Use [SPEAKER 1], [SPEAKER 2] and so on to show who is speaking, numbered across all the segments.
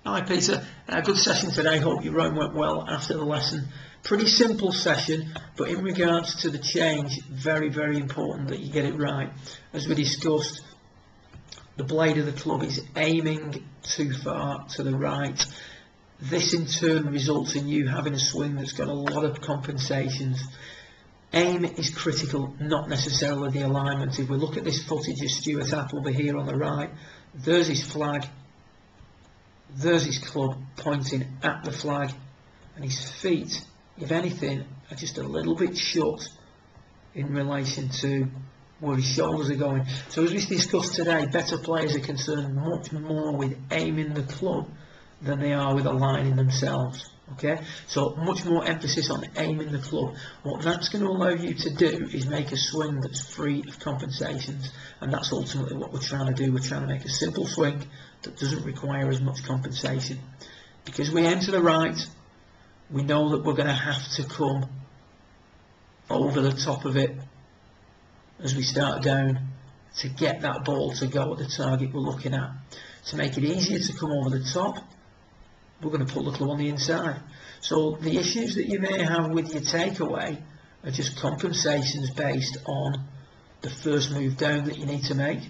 [SPEAKER 1] Hi Peter, good session today. Hope your rowing went well after the lesson. Pretty simple session, but in regards to the change, very, very important that you get it right. As we discussed, the blade of the club is aiming too far to the right. This in turn results in you having a swing that's got a lot of compensations. Aim is critical, not necessarily the alignment. If we look at this footage of Stuart Appleby here on the right, there's his flag. There's his club pointing at the flag, and his feet, if anything, are just a little bit shut in relation to where his shoulders are going. So as we discussed today, better players are concerned much more with aiming the club than they are with aligning themselves. Okay, so much more emphasis on aiming the club. What that's going to allow you to do is make a swing that's free of compensations, and that's ultimately what we're trying to do. We're trying to make a simple swing that doesn't require as much compensation. Because we aim to the right, we know that we're going to have to come over the top of it as we start down to get that ball to go at the target we're looking at. To make it easier to come over the top, we're going to pull the club on the inside. So the issues that you may have with your takeaway are just compensations based on the first move down that you need to make,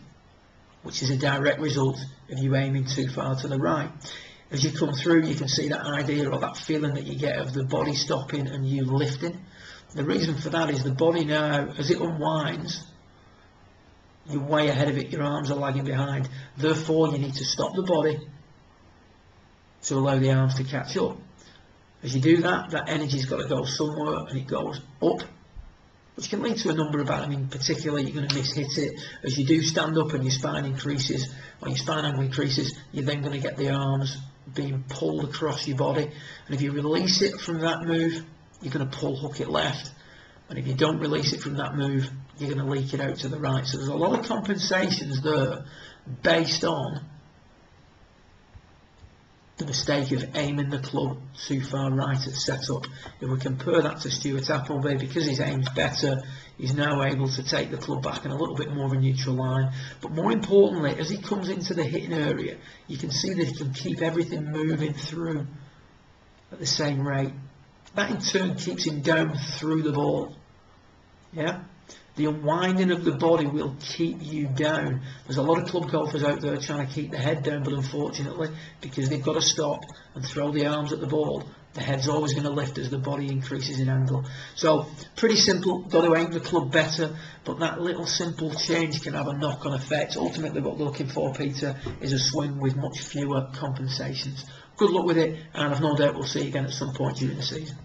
[SPEAKER 1] which is a direct result of you aiming too far to the right. As you come through, you can see that idea or that feeling that you get of the body stopping and you lifting. The reason for that is the body now, as it unwinds, you're way ahead of it, your arms are lagging behind. Therefore, you need to stop the body to allow the arms to catch up. As you do that, that energy's got to go somewhere, and it goes up, which can lead to a number of, particularly you're going to miss-hit it. As you do stand up and your spine increases, or your spine angle increases, you're then going to get the arms being pulled across your body. And if you release it from that move, you're going to pull hook it left. And if you don't release it from that move, you're going to leak it out to the right. So there's a lot of compensations there based on the mistake of aiming the club too far right at setup. If we compare that to Stuart Appleby, because his aim's better, he's now able to take the club back in a little bit more of a neutral line. But more importantly, as he comes into the hitting area, you can see that he can keep everything moving through at the same rate. That in turn keeps him down through the ball. Yeah? The unwinding of the body will keep you down. There's a lot of club golfers out there trying to keep the head down, but unfortunately, because they've got to stop and throw the arms at the ball, the head's always going to lift as the body increases in angle. So, pretty simple, got to aim the club better, but that little simple change can have a knock-on effect. Ultimately, what we're looking for, Peter, is a swing with much fewer compensations. Good luck with it, and I've no doubt we'll see you again at some point during the season.